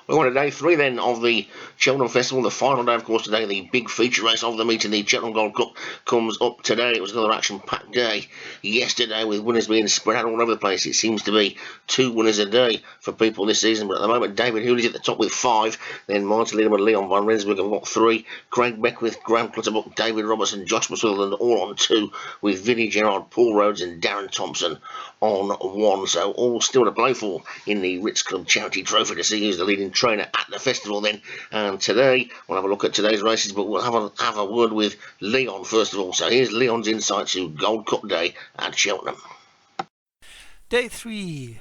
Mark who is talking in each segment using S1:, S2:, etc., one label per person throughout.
S1: We're on to day 3 then of the Cheltenham Festival, the final day of course today. The big feature race of the meeting, the Cheltenham Gold Cup, comes up today. It was another action-packed day yesterday with winners being spread out all over the place. It seems to be 2 winners a day for people this season, but at the moment David Hooley's at the top with 5, then Martin Leedham and Leon van Rensburg have got 3, Craig Beckwith, Graham Clutterbuck, David Robertson, Josh Sutherland all on 2, with Vinnie Gerard, Paul Rhodes and Darren Thompson on 1. So all still to play for in the Ritz Club Charity Trophy to see who's the leading trainer at the festival then. And today we'll have a look at today's races, but we'll have a word with Leon first of all. So here's Leon's insight to Gold Cup Day at Cheltenham.
S2: Day 3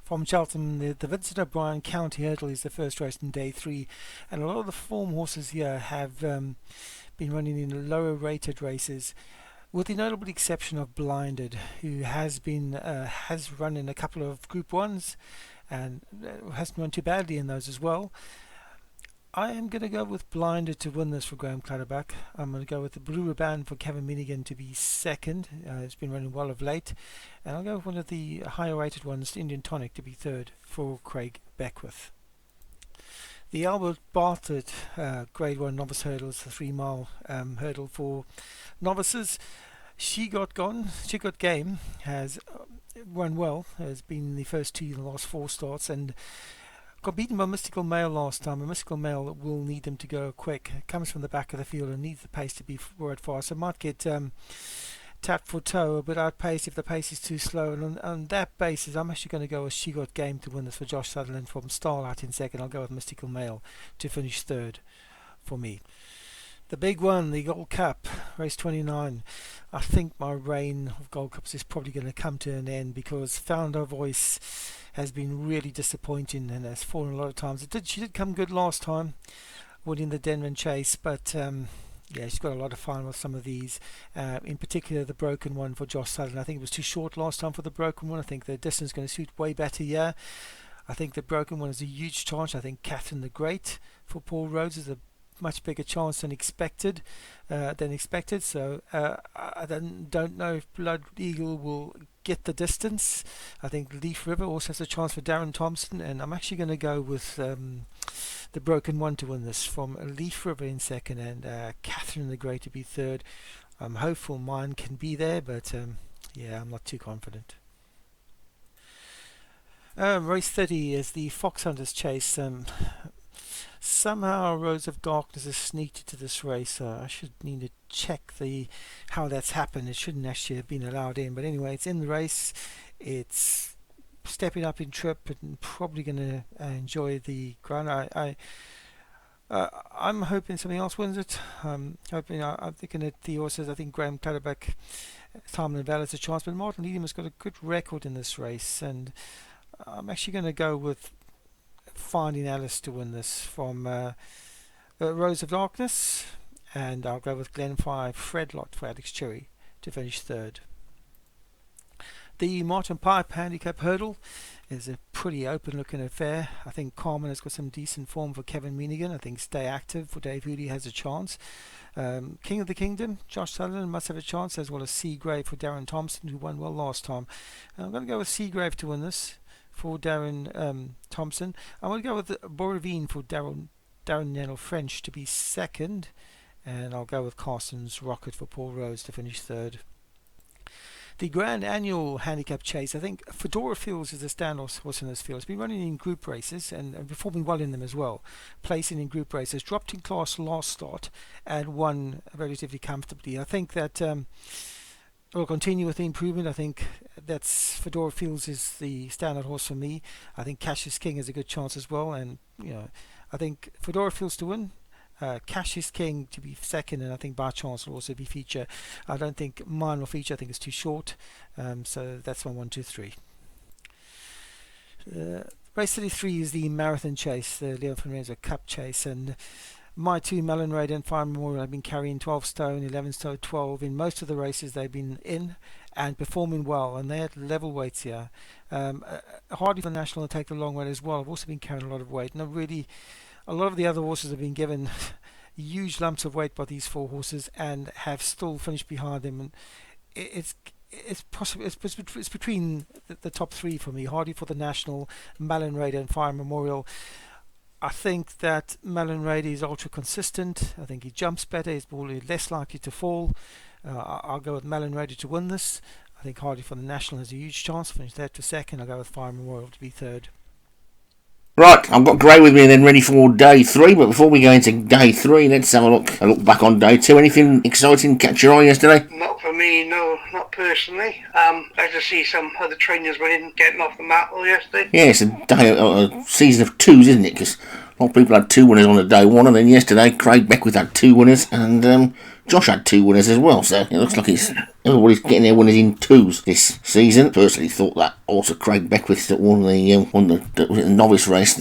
S2: from Cheltenham, the Vincent O'Brien County Hurdle is the first race in day 3, and a lot of the form horses here have been running in lower rated races, with the notable exception of Blinded, who has run in a couple of Group 1s and hasn't run too badly in those as well. I am going to go with Blinded to win this for Graham Clutterbuck. I'm going to go with the Blue Ribbon for Kevin Minigan to be second. It's been running well of late. And I'll go with one of the higher rated ones, Indian Tonic, to be third for Craig Beckwith. The Albert Bartlett Grade 1 Novice Hurdle is the 3-mile hurdle for novices. She Got Game has run well, has been in the first 2 in the last 4 starts, and got beaten by Mystical Mail last time. A Mystical Mail will need them to go quick. It comes from the back of the field and needs the pace to be forward fast. So might get tapped for toe, but outpaced if the pace is too slow. And on that basis, I'm actually going to go with She Got Game to win this for Josh Sutherland from Starlight in second. I'll go with Mystical Mail to finish third for me. The big one, the Gold Cup, race 29. I think my reign of Gold Cups is probably going to come to an end because Found Her Voice has been really disappointing and has fallen a lot of times. She did come good last time, winning the Denman Chase, but yeah, she's got a lot of fun with some of these. In particular, the Broken One for Josh Sutherland. I think it was too short last time for the Broken One. I think the distance is going to suit way better here. I think the Broken One is a huge chance. I think Catherine the Great for Paul Rhodes is a much bigger chance than expected. So I don't know if Blood Eagle will get the distance. I think Leaf River also has a chance for Darren Thompson, and I'm actually going to go with the Broken One to win this from Leaf River in second and Catherine the Great to be third. I'm hopeful mine can be there, but yeah, I'm not too confident. Race 30 is the Fox Hunters Chase. Somehow Rose of Darkness has sneaked into this race. I should need to check how that's happened. It shouldn't actually have been allowed in, but anyway, it's in the race. It's stepping up in trip and probably going to enjoy the ground. I'm hoping something else wins it. I'm thinking that the horses. I think Graham Clutterbuck, Simon and Val has a chance, but Martin Leedham has got a good record in this race, and I'm actually going to go with Finding Alice to win this from Rose of Darkness, and I'll go with Glen 5 Fredlot for Alex Cherry to finish third. The Martin Pipe Handicap Hurdle is a pretty open looking affair. I think Carmen has got some decent form for Kevin Meenigan. I think Stay Active for Dave Hooley has a chance. King of the Kingdom, Josh Sutherland must have a chance, as well as Seagrave for Darren Thompson, who won well last time. I'm going to go with Seagrave to win this for Darren Thompson. I'm going to go with Boravine for Darren Nennel French to be second, and I'll go with Carson's Rocket for Paul Rose to finish third. The Grand Annual Handicap Chase, I think Fedora Fields is a standout horse in this field. It's been running in group races and performing well in them as well. Placing in group races, dropped in class last start and won relatively comfortably. I think that will continue with the improvement. I think that's Fedora Fields is the standout horse for me. I think Cassius King has a good chance as well, and I think Fedora Fields to win. Cassius King to be second, and I think Bar Chance will also be feature. I don't think mine will feature. I think it's too short. So that's my 1, 2, 3. Race 33 is the Marathon Chase, the Leon Fernandez Cup Chase, and my two Mellon Raid and Fire Memorial have been carrying 12 stone, 11 stone, 12 in most of the races they've been in and performing well, and they had level weights here. Hardy for the National will take the long weight as well. I've also been carrying a lot of weight, and a lot of the other horses have been given huge lumps of weight by these four horses and have still finished behind them. And it's possible. It's between the top three for me: Hardy for the National, Mellon Raider, and Fire Memorial. I think that Mellon Raider is ultra consistent. I think he jumps better. He's probably less likely to fall. I'll go with Mellon Raider to win this. I think Hardy for the National has a huge chance to finish that to second. I'll go with Fire Memorial to be third.
S1: Right, I've got Gray with me and then ready for day 3, but before we go into day 3, let's have a look back on day 2. Anything exciting catch your eye yesterday?
S3: Not for me, no, not personally. Glad to see some other trainers winning, getting off the mat all yesterday.
S1: Yeah, it's a season of twos, isn't it? Because a lot of people had 2 winners on the day 1, and then yesterday Craig Beckwith had 2 winners, and Josh had 2 winners as well, so it looks like everybody's getting their winners in 2s this season. Personally thought that also Craig Beckwith that won the novice race.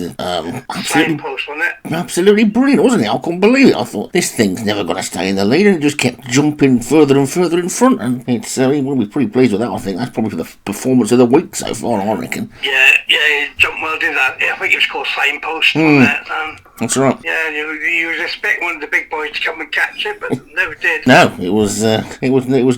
S1: Absolutely brilliant, wasn't it? I couldn't believe it. I thought this thing's never going to stay in the lead, and it just kept jumping further and further in front, and it's we'll be pretty pleased with that. I think that's probably the performance of the week so far, I reckon.
S3: Yeah, he jumped well, did that. I think it was called Signpost on that.
S1: That's right.
S3: Yeah, you was expecting one of the big boys to come and catch it, but never did.
S1: No, it was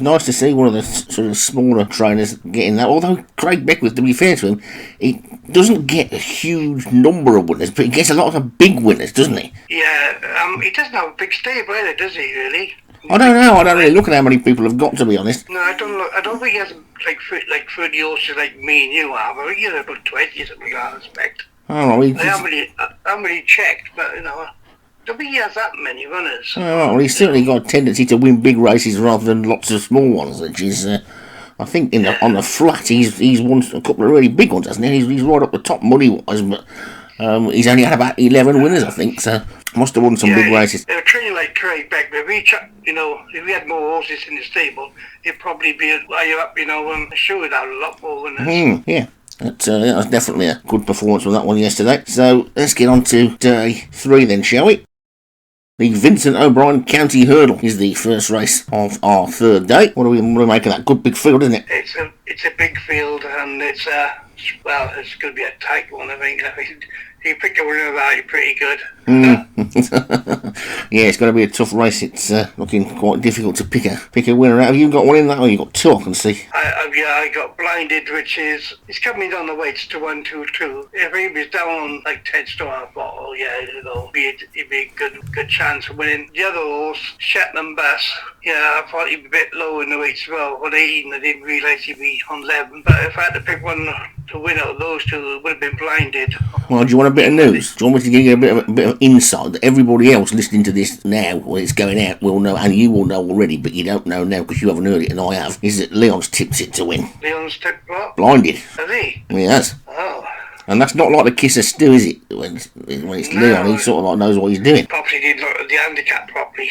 S1: nice to see one of the sort of smaller trainers getting that. Although Craig Beckwith, to be fair to him, he doesn't get a huge number of winners, but he gets a lot of big winners, doesn't he?
S3: Yeah, he doesn't have a big stable either, does he? Really?
S1: I don't know. I don't really look at how many people have got, to be honest.
S3: No, I don't think he has like 30 horses like me and you have. I think he has about 20 or something. I expect.
S1: Oh,
S3: I haven't really checked, but I don't think he has that many runners.
S1: Oh, well, he's certainly got a tendency to win big races rather than lots of small ones, which is, I think, on the flat, he's won a couple of really big ones, hasn't he? He's right up the top money-wise, but he's only had about 11 winners, I think, so must have won some big races.
S3: They were training like Craig Beck, but if we had more horses in the stable, he'd probably be higher up, I'm sure he'd have a lot more winners.
S1: Yeah. That was definitely a good performance from that one yesterday. So let's get on to day 3 then, shall we? The Vincent O'Brien County Hurdle is the first race of our third day. What do we make of that? Good big field, isn't it?
S3: It's a big field, and it's going to be a tight one, I think. You pick a winner of that, you're pretty good.
S1: Yeah, it's going to be a tough race. It's looking quite difficult to pick a winner out. Have you got one in that, or you got 2? I can see.
S3: I got Blinded, which is it's coming down the weights to 1, 2, 2. If he was down on like 10 stone, I thought, it'd be a good chance of winning. The other horse, Shetland Bass, I thought he'd be a bit low in the weights as well. On 18, I didn't realise he'd be on 11. But if I had to pick one to win out of those two, it would have been Blinded.
S1: Well, do you want a bit of news? Do you want me to give you a bit of insight that everybody else listening to this now, when it's going out, will know, and you will know already, but you don't know now because you haven't heard it and I have, is that Leon's tipped it to win.
S3: Leon's tipped what?
S1: Blinded.
S3: Has he?
S1: He has.
S3: Oh.
S1: And that's not like the kiss of stew, is it? When it's Leon, he sort of like knows what he's doing.
S3: Probably didn't look at the handicap properly.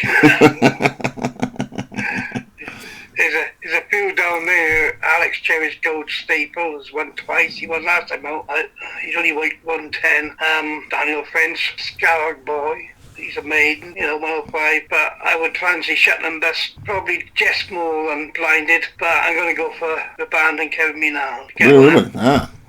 S3: There's a few down there, Alex Cherry's gold staple. Has won twice. He won last time out. He's only weighed 110. Daniel French, Scarag Boy. He's a maiden, 105, but I would fancy Shetland best, probably just more than Blinded, but I'm going to go for the band and Kevin Mina.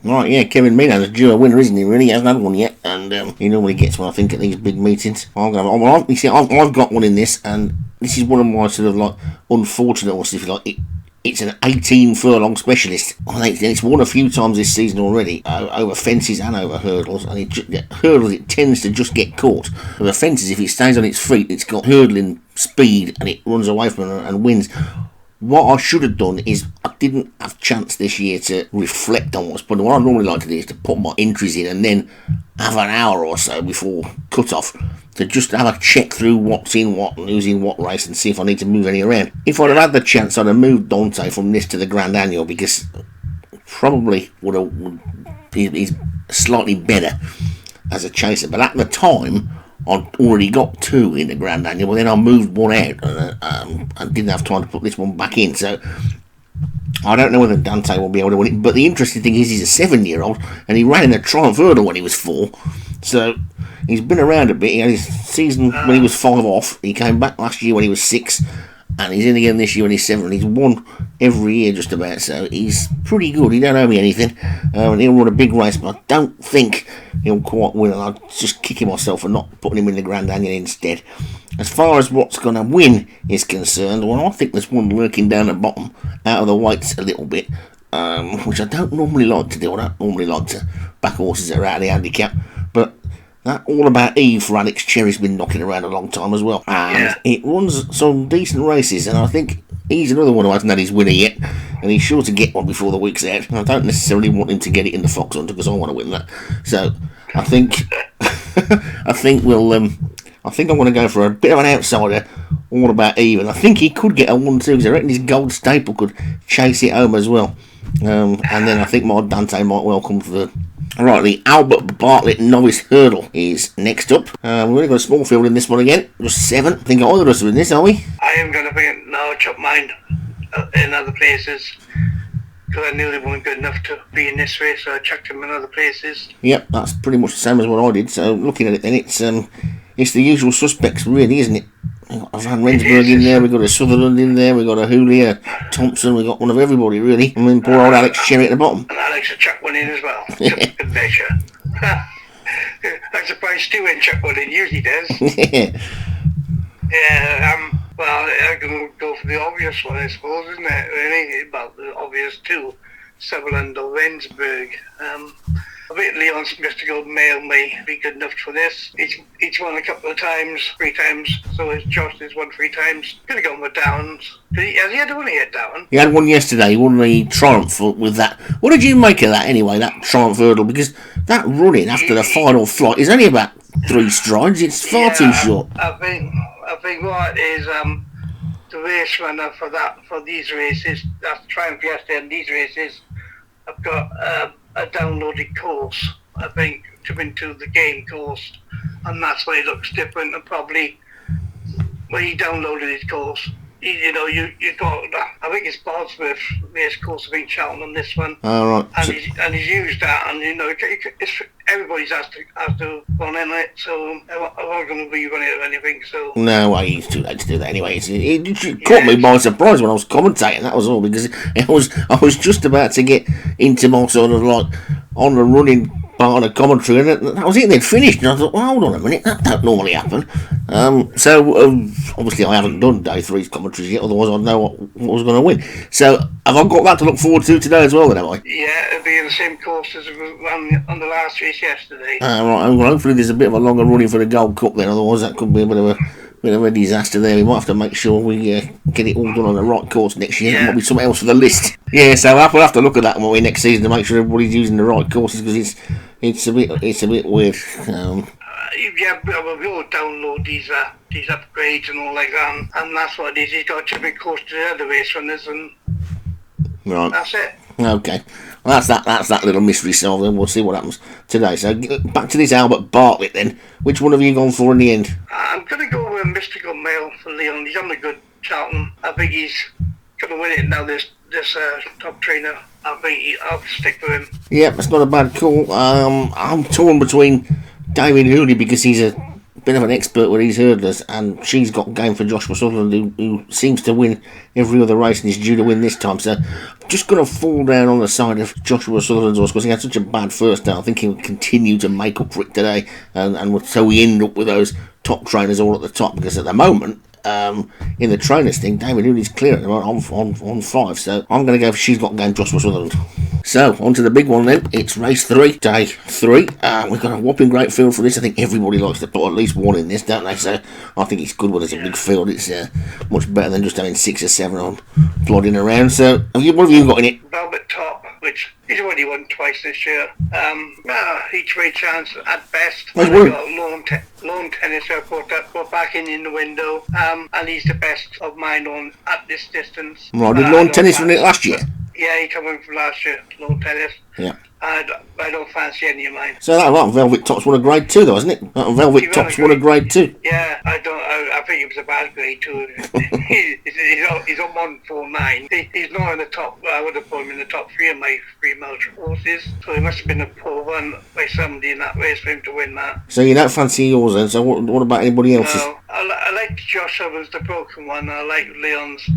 S1: Right, yeah, Kevin Mina, the duo winner, isn't he? Really, he hasn't had one yet, and he normally gets one, I think, at these big meetings. I've got one in this, and this is one of my sort of like unfortunate ones, if you like. It's an 18 furlong specialist. I think it's won a few times this season already, over fences and over hurdles. And hurdles, it tends to just get caught. With the fences, if it stays on its feet, it's got hurdling speed and it runs away from it and wins. What I should have done is I didn't have a chance this year to reflect on what's put. What I normally like to do is to put my entries in and then have an hour or so before cut-off to just have a check through what's in what and who's in what race and see if I need to move any around. If I'd have had the chance, I'd have moved Dante from this to the Grand Annual because probably he's slightly better as a chaser. But at the time, I'd already got two in the Grand Annual, but then I moved one out and didn't have time to put this one back in. So I don't know whether Dante will be able to win it. But the interesting thing is he's a 7-year-old and he ran in a Triumph Hurdle when he was 4. So he's been around a bit. He had his season when he was 5 off. He came back last year when he was 6. And he's in again this year when he's 7. He's won every year just about, so he's pretty good. He don't owe me anything. And he'll run a big race, but I don't think he'll quite win. I'm just kicking myself for not putting him in the Grand Annual instead. As far as what's going to win is concerned, well, I think there's one lurking down the bottom, out of the weights a little bit, which I don't normally like to do. I don't normally like to back horses that are out of the handicap, but that All About Eve for Alex Cherry's been knocking around a long time as well. And it runs some decent races, and I think he's another one who hasn't had his winner yet, and he's sure to get one before the week's out. I don't necessarily want him to get it in the Fox Hunter because I want to win that. So I think I think I'm going to go for a bit of an outsider, All About Eve, and I think he could get a 1-2 because I reckon his gold staple could chase it home as well. And then I think my Dante might well come for the... Right, the Albert Bartlett Novice Hurdle is next up. We've only got a small field in this one again, just 7. I think all of us are in this, are we?
S3: I am going to bring it now, chop mine in other places, because I knew they weren't good enough to be in this race, so I chucked them in other places.
S1: Yep, that's pretty much the same as what I did, so looking at it then, it's the usual suspects, really, isn't it? We've got Van Rensburg in there, we've got a Sutherland in there, we've got a Julia Thompson, we've got one of everybody, really. And then poor old Alex Cherry at the bottom.
S3: And Alex will chuck one in as well. Good measure. I'm surprised Stu ain't chuck one in, usually does. Well, I'm going to go for the obvious one, I suppose, isn't it? Really? Well, the obvious two. Sutherland or Rensburg. I think Leon's Mystical Male may be good enough for this. He's won a couple of times, 3 times, so his Josh has won 3 times. Could have gone with Downs. Has he had one yet, Down?
S1: He had one yesterday, he won the Triumph with that. What did you make of that anyway, that Triumph Hurdle? Because that running after the final flight is only about 3 strides, it's far too short.
S3: I think what is the race runner for these races, that's Triumph yesterday, and these races, I've got a downloaded course, I think, to into the game course, and that's why it looks different. And probably when he downloaded his course, you got, I think it's Bodsworth race course, I think Cheltenham, this one.
S1: Right.
S3: And he's used that, and everybody's has to run in it, so I'm not going to be running it or anything. So
S1: no, well, it's too late to do that anyway. It caught me by surprise when I was commentating. That was all, because I was just about to get into my sort of like on the running part of the commentary, and that was it. They'd finished, and I thought, well, hold on a minute, that don't normally happen. Obviously I haven't done day 3's commentaries yet, otherwise I'd know what was going to win. So have I got that to look forward to today as well, then, have I?
S3: Yeah, it'll be in the same course as we ran on the last race yesterday.
S1: Right, well, hopefully there's a bit of a longer running for the Gold Cup then, otherwise that could be a bit of a disaster there. We might have to make sure we get it all done on the right course next year. There might be something else for the list. Yeah, so we'll have to look at that more next season to make sure everybody's using the right courses, because it's a bit weird.
S3: We all download these upgrades and all like that, and that's what it is. He's got a different course to the other race runners, and
S1: right.
S3: That's it.
S1: Okay, well, that's that little mystery solved, and we'll see what happens today. So back to this Albert Bartlett then. Which one have you gone for in the end?
S3: I'm going to go with Mystical Male for Leon. He's on the good Charlton. I think he's going to win it now. This this top trainer. I'll stick with him.
S1: Yeah, that's not a bad call. I'm torn between David Hooley because he's a bit of an expert with these hurdlers, and she's got game for Joshua Sutherland, who seems to win every other race and is due to win this time. So I'm just going to fall down on the side of Joshua Sutherland's horse because he had such a bad first day. I think he'll continue to make up for it today, and so we end up with those top trainers all at the top, because at the moment, in the trainers thing, David Hooley's clear at the moment on 5, so I'm going to go for She's Got Game Joshua Sutherland. So, on to the big one then. It's race 3, day 3. We've got a whopping great field for this. I think everybody likes to put at least one in this, don't they? So, I think it's good when there's a big field. It's much better than just having 6 or 7 on plodding around. So, what have you got in it?
S3: Velvet Top, which he's already won twice this year. Each way chance at best.
S1: Nice
S3: And got lawn tennis I put back in the window. And he's the best of mine at this distance.
S1: Right, did lawn tennis win it last year?
S3: Yeah, he came in from last year, lawn tennis.
S1: Yeah.
S3: I don't fancy any of mine.
S1: So that Velvet Top's won a grade 2 though, isn't it? Velvet Top's won a grade 2.
S3: Yeah, I think it was a bad grade 2. he's on 149. He's not in the top. I would have put him in the top 3 of my 3 mile horses. So it must have been a poor run by somebody in that race for him to win that.
S1: So you don't fancy yours then? So what about anybody else's?
S3: No, I like Josh Evans, the broken one. I like Leon's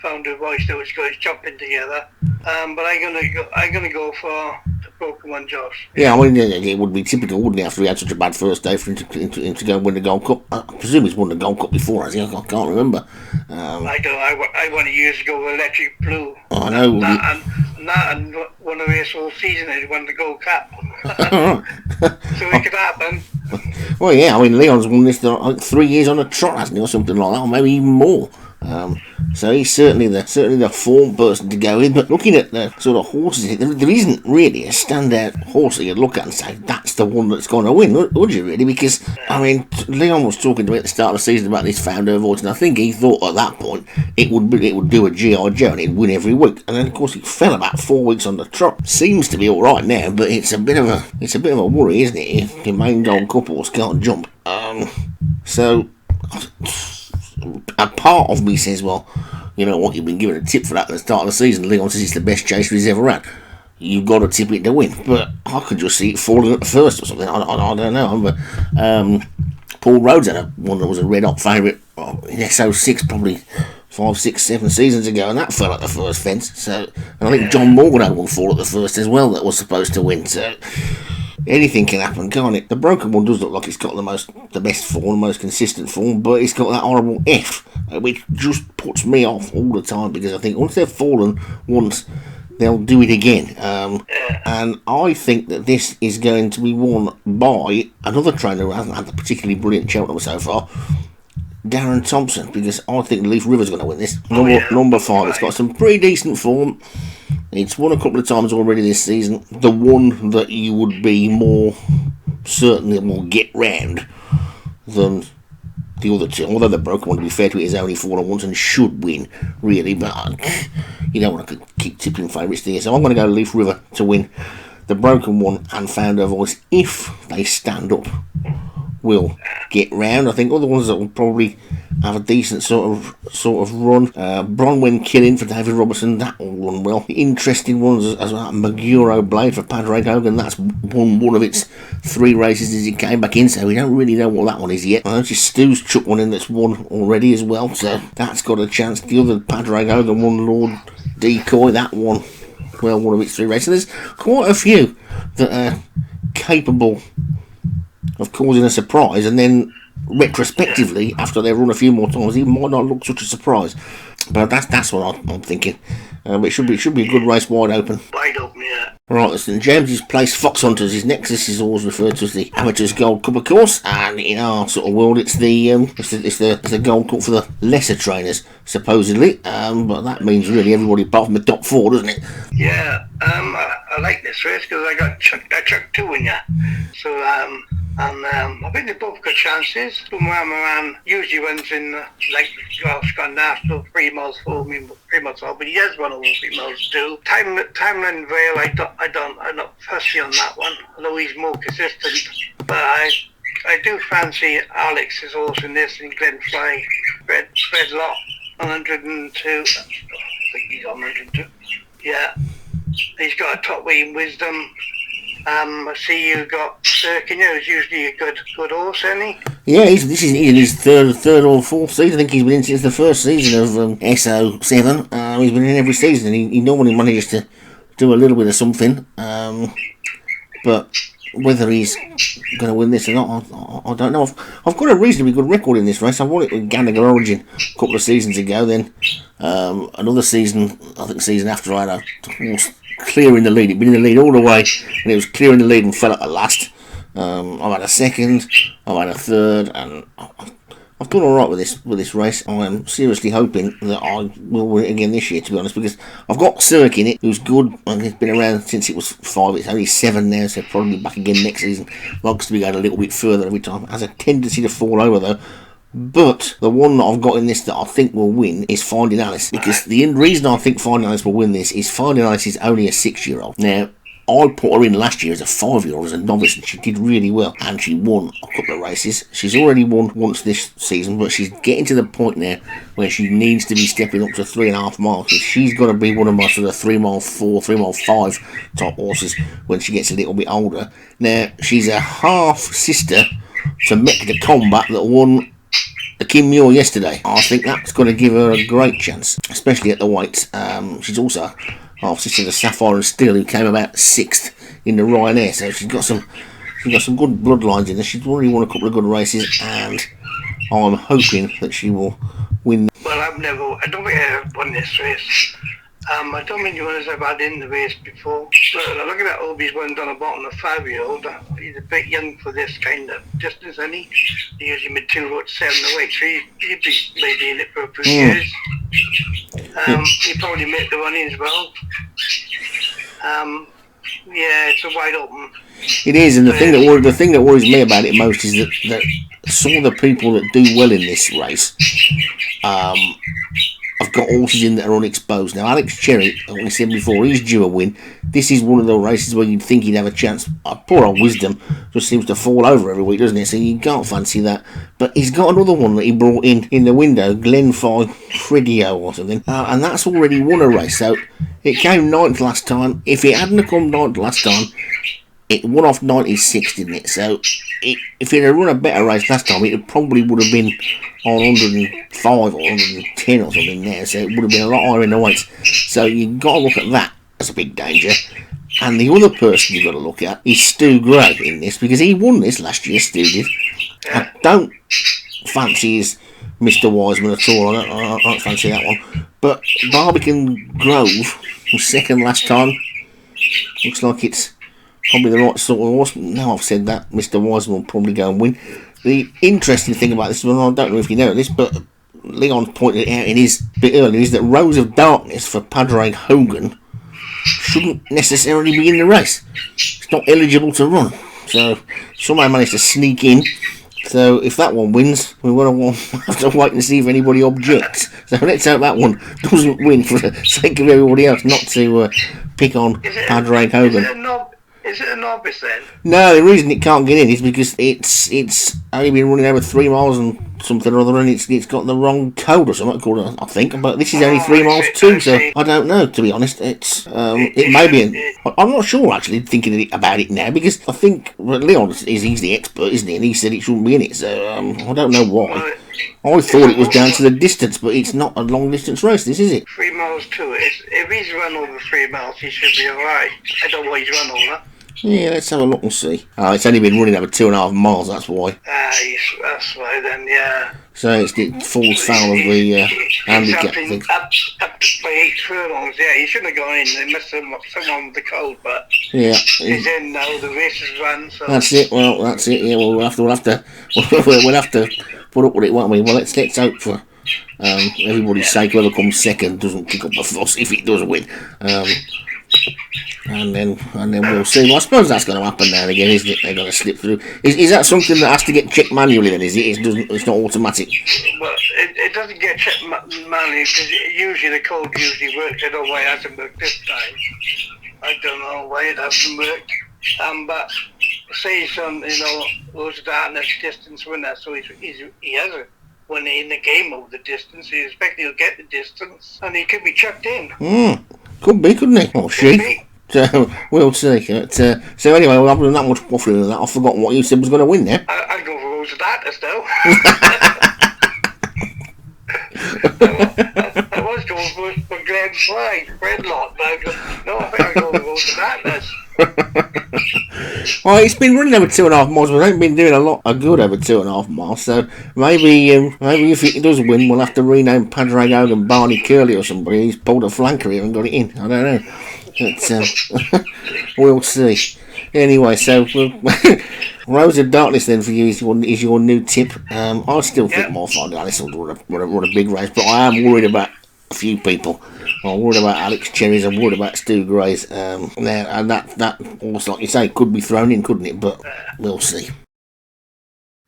S3: found a voice that was guys jumping together. But I'm gonna go for the broken one, Josh.
S1: Yeah, I mean, it would be typical, wouldn't it, after he had such a bad first day for him to go and win the Gold Cup. I presume he's won the Gold Cup before, has he? I can't remember.
S3: I won it years ago with Electric Blue.
S1: Oh, I know.
S3: And won a race all season and he won the Gold Cup. So it could happen.
S1: Well, yeah, I mean, Leon's won this 3 years on a trot, hasn't he, or something like that, or maybe even more. So he's certainly the form person to go in. But looking at the sort of horses, there isn't really a standout horse that you'd look at and say that's the one that's going to win, would you really? Because I mean, Leon was talking to me at the start of the season about this founder voice, and I think he thought at that point it would do a GI Joe and it'd win every week. And then of course it fell about 4 weeks on the trot. Seems to be all right now, but it's a bit of a worry, isn't it? If your main Gold Cup horse can't jump. So a part of me says, well, you know what, you've been given a tip for that at the start of the season. Leon says it's the best chaser he's ever had. You've got to tip it to win. But I could just see it falling at the first or something. I don't know. But Paul Rhodes had one that was a red hot favourite in SO6 probably 5, 6, 7 seasons ago, and that fell at the first fence. So, and I think John Morgan had one fall at the first as well that was supposed to win. So anything can happen, can't it? The broken one does look like it's got the best form, the most consistent form, but it's got that horrible F, which just puts me off all the time, because I think once they've fallen once, they'll do it again. And I think that this is going to be won by another trainer who hasn't had a particularly brilliant Cheltenham so far, Darren Thompson, because I think Leaf River's going to win this. Number 5, it's got some pretty decent form. It's won a couple of times already this season. The one that you would be more certain it will get round than the other two. Although the broken one, to be fair to it, is only fallen once and should win, really. But you don't want to keep tipping favourites there. So I'm going to go Leaf River to win. The broken one and Founder Voice, if they stand up, will get round. I think other ones that will probably have a decent sort of run. Bronwyn Killing for David Robertson, that will run well. Interesting ones as well. Maguro Blade for Padraig Hogan, that's won one of its 3 races as it came back in, so we don't really know what that one is yet. I noticed Stu's chucked one in that's won already as well, so that's got a chance. The other Padraig Hogan one, Lord Decoy, that one, well, one of its 3 races. There's quite a few that are capable of causing a surprise, and then retrospectively, after they've run a few more times, it might not look such a surprise. But that's what I'm thinking. It should be a good race, wide open.
S3: Wide open, yeah.
S1: Right, the St James's Place Fox Hunters is next. This is always referred to as the Amateurs Gold Cup, of course, and in our sort of world, it's the Gold Cup for the lesser trainers, supposedly. But that means really everybody apart from the top 4, doesn't it?
S3: Yeah. I like this race because I chucked 2 in ya. So I think they both got chances. Moran usually runs in like Welsh Grand National 3 miles, 4 miles, but he has run over 3 miles too. Timeline Vale, I'm not fussy on that one, although he's more consistent. But I do fancy Alex's horse in this, and Glen Fly, Fred Lott, 102. think he's on 102. Yeah. He's got a top weight in Wisdom. I see you got Sirkin, who's usually a good horse, isn't he?
S1: Yeah, this is in his third or fourth season. I think he's been in since the first season of SO7. He's been in every season. He normally manages to do a little bit of something. But whether he's going to win this or not, I don't know. I've got a reasonably good record in this race. I won it with Gallagher Origin a couple of seasons ago. Then another season, I think the season after, I had a horse clear in the lead. It'd been in the lead all the way, and it was clear in the lead and fell at the last. I've had a second, I've had a third, and I've done all right with this race. I am seriously hoping that I will win it again this year, to be honest, because I've got Cirque in it, who's good, and he's been around since it was 5. It's only 7 now, so probably back again next season. Likes to be going a little bit further every time. Has a tendency to fall over though. But the one that I've got in this that I think will win is Finding Alice, because the reason I think Finding Alice will win this is Finding Alice is only a 6-year-old. Now, I put her in last year as a 5-year-old, as a novice, and she did really well, and she won a couple of races. She's already won once this season, but she's getting to the point now where she needs to be stepping up to 3.5 miles. So she's got to be one of my sort of 3 mile 4, 3 mile 5 type horses when she gets a little bit older. Now, she's a half sister to Mech the Combat that won the Kim Muir yesterday. I think that's going to give her a great chance, especially at the weight. She's also half sister to Sapphire and Steel, who came about 6th in the Ryanair, so she's got some good bloodlines in there. She's already won a couple of good races, and I'm hoping that she will win.
S3: Well, I don't think I have won this race. I don't think I've had in the race before. But looking at Obi's one down the bottom, the 5-year-old, he's a bit young for this kind of distance, isn't he? He usually made 2 about 7 away, so he'd be maybe in it for a few years. He'd probably make the running as well. Yeah, it's a wide open.
S1: It is, and the thing that worries me about it most is that some of the people that do well in this race I've got horses in that are unexposed. Now, Alex Cherry, like we said before, he's due a win. This is one of the races where you'd think he'd have a chance. Poor old Wisdom just seems to fall over every week, doesn't it? So you can't fancy that. But he's got another one that he brought in the window, Glenfire Fredio or something, and that's already won a race. So it came 9th last time. If it hadn't have come 9th last time, it won off 96, didn't it? So if it had run a better race last time, it probably would have been on 105 or 110 or something there. So it would have been a lot higher in the weights. So you've got to look at that as a big danger. And the other person you've got to look at is Stu Gray in this, because he won this last year, Stu did. I don't fancy his Mr. Wiseman at all. I don't fancy that one. But Barbican Grove was 2nd last time. Looks like it's probably the right sort of horse. Now I've said that, Mr. Wiseman will probably go and win. The interesting thing about this, well, I don't know if you know this, but Leon pointed it out in his bit earlier, is that Rose of Darkness for Padraig Hogan shouldn't necessarily be in the race. It's not eligible to run. So somehow managed to sneak in. So if that one wins, we will have to wait and see if anybody objects. So let's hope that one doesn't win for the sake of everybody else, not to pick on Padraig Hogan.
S3: Is it a novice then?
S1: No, the reason it can't get in is because it's only been running over 3 miles and something or other, and it's got the wrong code or something called, I think. But this is only 3 miles too, so I don't know, to be honest. It may be. I'm not sure actually, thinking about it now, because I think Leon he's the expert, isn't he? And he said it shouldn't be in it, so I don't know why. I thought it was down to the distance, but it's not a long distance race, this is it?
S3: 3 miles too. If he's run over 3 miles, he should be alright. I don't know why he's run over.
S1: Yeah, let's have a look and see. It's only been running over 2.5 miles, that's why.
S3: That's why then, yeah.
S1: So it falls foul of the handicap thing.
S3: Up by 8 furlongs, yeah, he shouldn't have gone in. They missed someone with the code, but
S1: yeah,
S3: he's in now, the race is run, so...
S1: That's it, well, that's it, yeah, we'll have to put up with it, won't we? Well, let's hope for everybody's sake, whoever comes second doesn't kick up a fuss if it does win. And then we'll see. Well, I suppose that's going to happen now and again, isn't it? They're going to slip through. Is that something that has to get checked manually then, is it? It's not automatic?
S3: Well, it doesn't get checked manually, because usually the code usually works. I don't know why it hasn't worked this time. I don't know why it hasn't worked. But say he's on, Rose of Darkness distance winner, so he has it. when in the game over the distance. You expect he'll get the distance, and he could be chucked in.
S1: Could be, couldn't he? Or she. So, we'll see. So anyway, well, I've done that much waffling than that. I forgot what you said was going to win there.
S3: I'd go for Rose of Darkness, though. I was going for Glenn Slide, Redlock, but no, I think I'd go for Rose of Darkness.
S1: Well, it's been running over 2.5 miles, but I haven't been doing a lot of good over 2.5 miles, so maybe if it does win, we'll have to rename Padraig Hogan Barney Curley or somebody. He's pulled a flanker here and got it in. I don't know. But, we'll see. Anyway, so Rose of Darkness then for you is your new tip. I still think Morfond Alice will run a big race, but I am worried about a few people. I'm worried about Alex Cherries, I'm worried about Stu Grays. And that also, like you say, could be thrown in, couldn't it? But we'll see.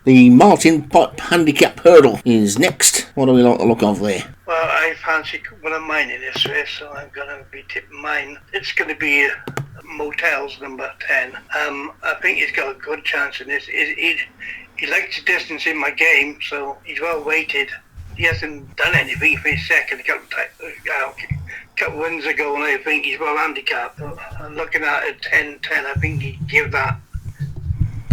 S1: The Martin Pipe Handicap Hurdle is next. What do we like to look of there?
S3: Well, I fancy one of mine in this race, so I'm going to be tipping mine. It's going to be Motels number 10. I think he's got a good chance in this. He likes the distance in my game, so he's well weighted. He hasn't done anything for his second a couple wins ago, and I think he's well handicapped. I'm looking at a 10-10. I think he'd give that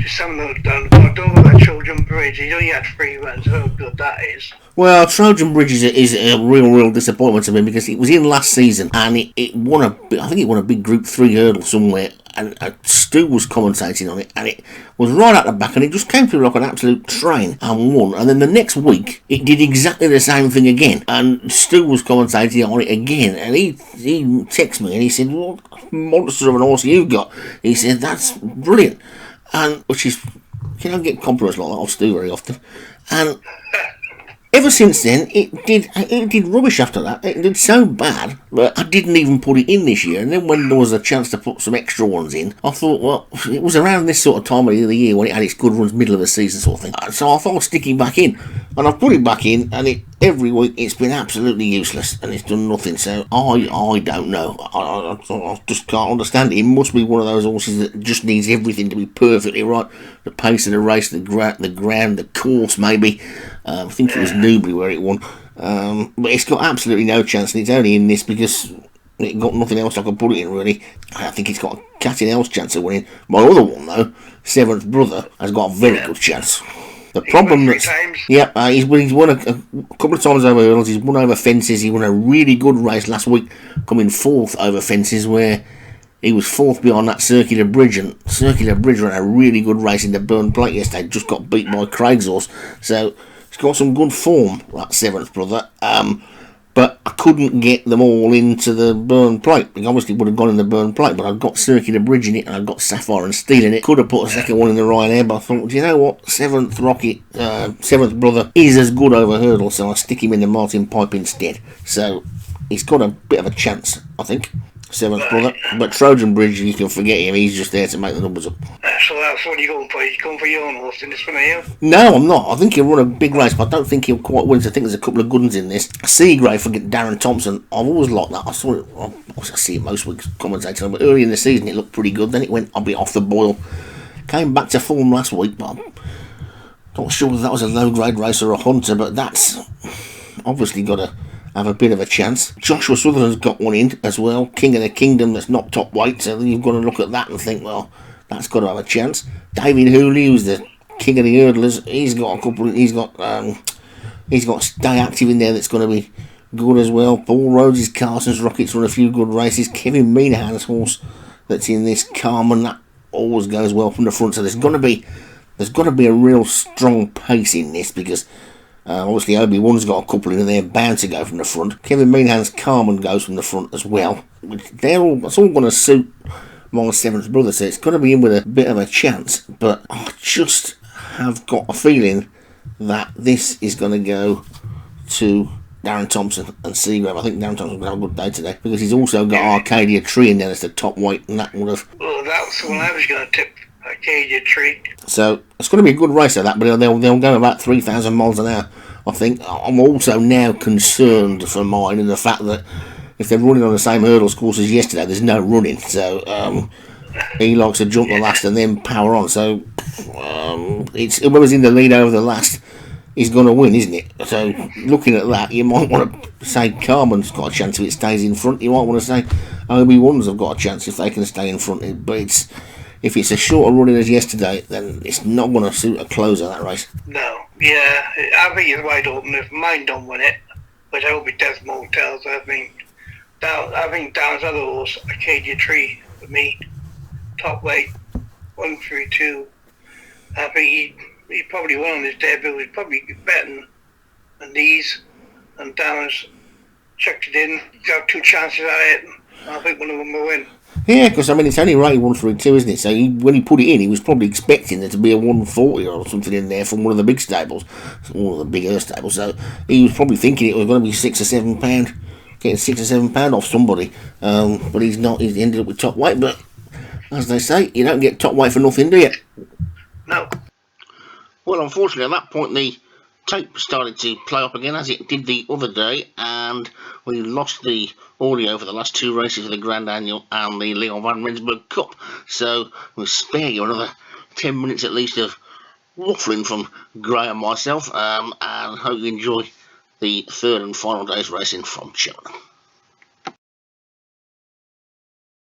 S3: to someone who's done. But over that Trojan Bridge, he's only had 3 runs. How good that is.
S1: Well, Trojan Bridge is a real disappointment to me because it was in last season and it won I think it won a big Group 3 hurdle somewhere, and Stu was commentating on it, and it was right at the back, and it just came through like an absolute train and won. And then the next week it did exactly the same thing again, and Stu was commentating on it again, and he texted me and he said, "What monster of an horse you got?" He said, "That's brilliant," and which is, you don't get compliments like that off Stu very often, and ever since then, it did rubbish after that. It did so bad that I didn't even put it in this year. And then when there was a chance to put some extra ones in, I thought, well, it was around this sort of time of the year when it had its good runs, middle of the season sort of thing. So I thought I'd stick it back in. And I've put it back in, and every week it's been absolutely useless, and it's done nothing. So I don't know. I just can't understand it. It must be one of those horses that just needs everything to be perfectly right. The pace of the race, the ground, the course maybe. I think it was Newbury where it won. But it's got absolutely no chance, and it's only in this because it got nothing else I could put it in, really. I think it's got a cat in hell's chance of winning. My other one, though, Seventh Brother, has got a very good chance. The problem that's... he's won a couple of times over hurdles, he's won over fences, he won a really good race last week, coming 4th over fences, where he was 4th behind that Circular Bridge, and Circular Bridge ran a really good race in the Burn Plate yesterday, just got beat by Craig's horse, so he's got some good form, that Seventh Brother, but I couldn't get them all into the Burn Plate. It obviously would have gone in the Burn Plate, but I've got Circular Bridge in it, and I've got Sapphire and Steel in it. Could have put a second one in the Ryanair, but I thought, do you know what? Seventh Brother is as good over hurdle, so I'll stick him in the Martin Pipe instead. So he's got a bit of a chance, I think. Seventh Brother, but Trojan Bridge, you can forget him, he's just there to make the numbers up.
S3: So that's what you're going for? You're going for your own horse in this one, are you?
S1: No, I'm not. I think he'll run a big race, but I don't think he'll quite win. So I think there's a couple of good ones in this. Seagrave for Darren Thompson, I've always liked that. I saw it, I see it most weeks commentating, but early in the season it looked pretty good, then it went a bit off the boil. Came back to form last week, but I'm not sure whether that was a low grade race or a hunter, but that's obviously got to have a bit of a chance. Joshua Sutherland's got one in as well, King of the Kingdom, that's not top weight, so you've got to look at that and think, well, that's got to have a chance. David Hooley, who's the king of the hurdlers, he's got a couple. He's got Stay Active in there that's going to be good as well. Paul Rhodes' Carson's Rockets run a few good races. Kevin Meanahan's horse that's in this, Carmen, that always goes well from the front. So there's got to be a real strong pace in this because obviously Obi-Wan's got a couple in there bound to go from the front. Kevin Meanahan's Carmen goes from the front as well. That's all going to suit my Seventh Brother, so it's going to be in with a bit of a chance, but I just have got a feeling that this is going to go to Darren Thompson and Seagrave. I think Darren Thompson's going to have a good day today because he's also got Arcadia Tree in there as the top weight, and that would have...
S3: Well, that's the one I was going to tip, Arcadia Tree.
S1: So it's going to be a good race of that, but they'll go about 3,000 miles an hour, I think. I'm also now concerned for mine in the fact that if they're running on the same hurdles course as yesterday, there's no running. So he likes to jump the last and then power on. So it's whoever's in the lead over the last is going to win, isn't it? So looking at that, you might want to say Carmen's got a chance if it stays in front. You might want to say Obi-Wan's have got a chance if they can stay in front. But if it's a shorter running as yesterday, then it's not going to suit a closer, that race.
S3: No, yeah, I think it's wide open. If mine don't win it, which I hope it does, Motels, I think Down's other horse, Acadia Tree, for me, top weight, 132. I think he probably won on his debut. He's probably better than these. And Down's chucked it in. He's got 2 chances at it. I think one of them will win.
S1: Yeah, because I mean it's only rated 132, isn't it? So when he put it in, he was probably expecting there to be a 140 or something in there from one of the big stables, one of the bigger stables. So he was probably thinking it was going to be £6 or £7, getting £6 or £7 off somebody. But he's not. He's ended up with top weight. But as they say, you don't get top weight for nothing, do you?
S3: No.
S1: Well, unfortunately, at that point the tape started to play up again as it did the other day, and we lost the audio for the last 2 races of the Grand Annual and the Leon van Rensburg Cup. So we'll spare you another 10 minutes at least of waffling from Gray and myself, and hope you enjoy the 3rd and final day's racing from Cheltenham.